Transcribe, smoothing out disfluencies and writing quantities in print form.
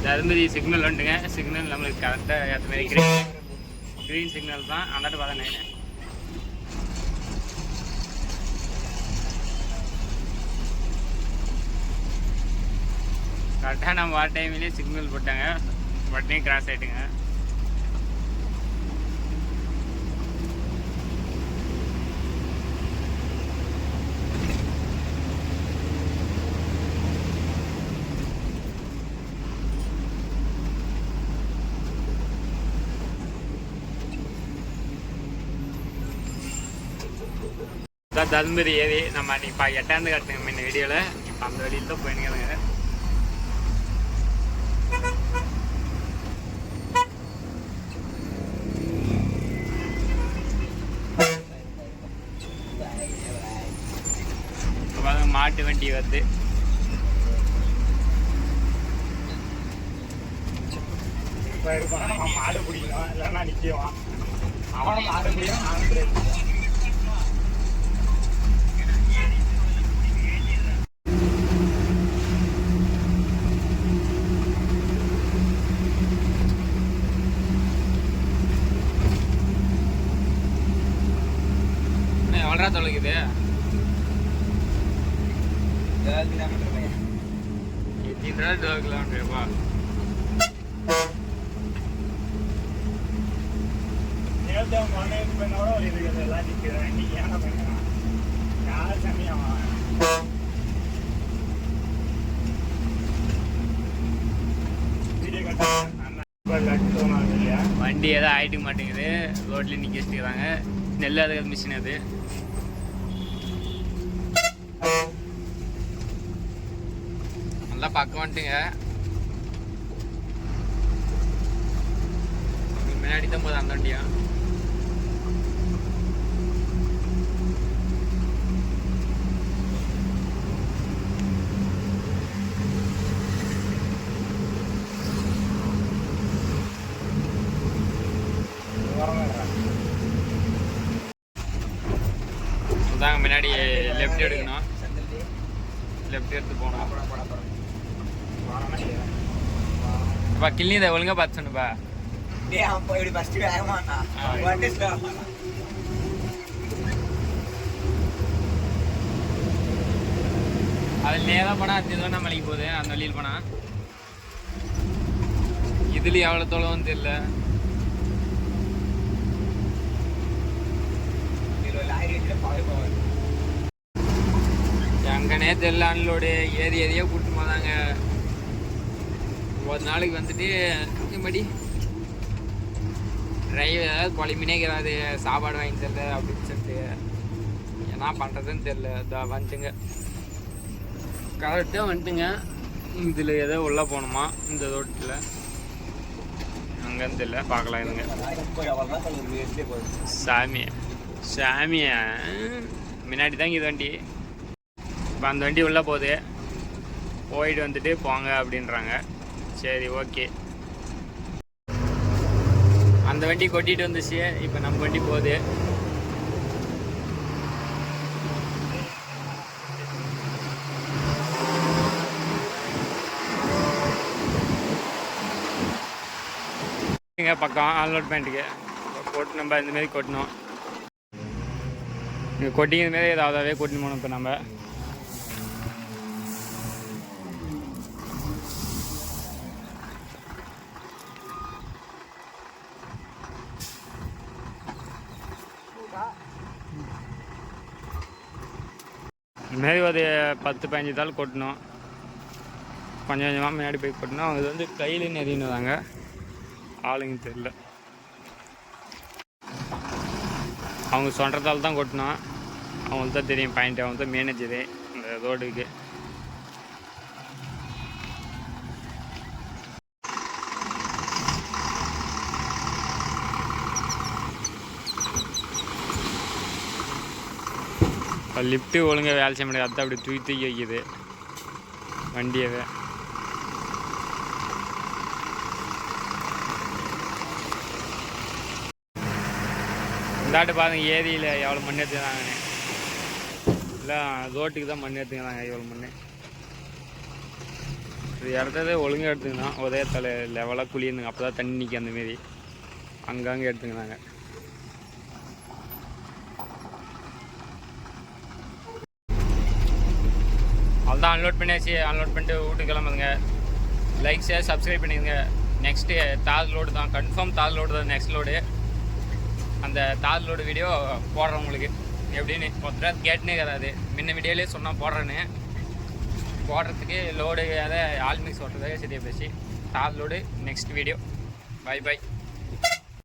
Dharmapuri signal வந்துட்டுங்க. Signal நம்மளுக்கு கரெக்டாக ஏற்ற மாதிரி க்ரீன் சிக்னல் தான். அந்தாட்டு பார்த்தா நைனு கரெக்டாக நம்ம வாட் டைம்லேயே சிக்னல் போட்டாங்க. உடனே கிராஸ் ஆகிட்டுங்க. தருமபுரி ஏரி நம்ம இப்போ 8ஆந்து காட்டுங்க முன்ன வீடியோவில். இப்போ அந்த வழியில் தான் போயினுங்க. மாட்டு வண்டி வருது. மாடு பிடிக்கணும் இல்லைன்னா நிற்கும். அவனும் மாடு பிடிக்கும், நானும் பிடிக்கும். எவ்வளோ தொலைக்குது? 12 கிலோமீட்டர். 12 கிலோமீட்டர்ப்பா. வண்டி ஏதோ ஆயிட்டு மாட்டேங்குது. ரோட்ல நிக்க வச்சுக்கிறாங்க. நெல் அதுக்கு மிஷின் அது. நல்லா பக்கம் வந்துட்டுங்க. முன்னாடி தான் போதும் அந்த வண்டியா. தாங்க முன்னாடி லெஃப்ட் எடுக்கணும். லெஃப்ட் எடுத்து போகணும். அப்பா கிள்ளிதை ஒழுங்கா பார்த்து சொன்னப்பா. அதில் நேராக போனால் அது தான் மலைக்கு போகுது. அந்த வழியில் போனால் இதுலேயும் எவ்வளோ தொலைவும் தெரியல. எங்கனே தெரியல. அன்லோடு ஏரியா கூட்டு போதாங்க. ஒரு நாளைக்கு வந்துட்டு மடி டிரைவர் ஏதாவது குழம்பினே இருக்கிறாது. சாப்பாடு வாங்கி தரல அப்படின்னு சொல்லிட்டு என்ன பண்ணுறதுன்னு தெரில. இதான் வந்துட்டுங்க. கரெக்டாக வந்துட்டுங்க. இதில் ஏதோ உள்ளே போகணுமா இந்த ரோட்டில்? அங்கேன்னு தெரியல. பார்க்கலாம் இதுங்க. சாமியா முன்னாடி தாங்க இது வண்டி. இப்போ அந்த வண்டி உள்ளே போகுது. போயிட்டு வந்துட்டு போங்க அப்படின்றாங்க. சரி ஓகே. அந்த வண்டி கொட்டிட்டு வந்துச்சு. இப்போ நம்ம வண்டி போகுது. பக்கம் அன்லோட் பண்ணிட்டுக்கு போட்டு நம்ம இந்தமாரி கொட்டணும். இங்கே கொட்டிக்கிற மாரி ஏதாவதாவே கொட்டின்னு போகணும். இப்போ நம்ம இதுமாரி ஒரு 10-15 தாள் கொட்டணும். கொஞ்சம் கொஞ்சமாக முன்னாடி போய் கொட்டணும். அது வந்து கையில் நெறின்னு தாங்க. ஆளுங்க தெரியல. அவங்க சொல்கிறதால தான் கொட்டணும். அவங்களுக்கு தான் தெரியும் பாயிண்ட். அவங்க தான் மேனேஜரு இந்த ரோடுக்கு. இப்போ லிஃப்ட்டு ஒழுங்காக வேலை செய்ய முடியாது. அதுதான் அப்படி தூக்கி வைக்குது வண்டியவே. இந்தாட்டு பாருங்க ஏரியில் எவ்வளோ மண் எடுத்துக்கிறாங்கன்னு. இல்லை ரோட்டுக்கு தான் மண் எடுத்துக்கிறாங்க. எவ்வளோ மண் இது இடத்ததே ஒழுங்காக எடுத்துக்கணும். ஒரே தலை லெவலாக குளியிருந்துங்க, அப்போ தான் தண்ணி நிற்க அந்தமாரி அங்கங்கே எடுத்துக்கினாங்க. அவ்வளோதான், அன்லோட் பண்ணியாச்சு. அன்லோட் பண்ணிட்டு வீட்டுக்கு கிளம்புங்க. லைக் ஷேர் சப்ஸ்கிரைப் பண்ணிடுங்க. நெக்ஸ்ட்டு தார் லோடு தான், கன்ஃபார்ம் தார் லோடு தான் நெக்ஸ்ட் லோடு. அந்த தார் லோடு வீடியோ போடுறேன் உங்களுக்கு எப்படின்னு. ஒருத்தர் கேட்டுனே கிடையாது, முன்ன வீடியோலேயே சொன்னால் போடுறேன்னு. போடுறதுக்கு லோடு அதை ஆல் மிக்ஸ் ஓட்டுறதுக்காக சரியாக பேசி தார் லோடு நெக்ஸ்ட் வீடியோ. Bye by.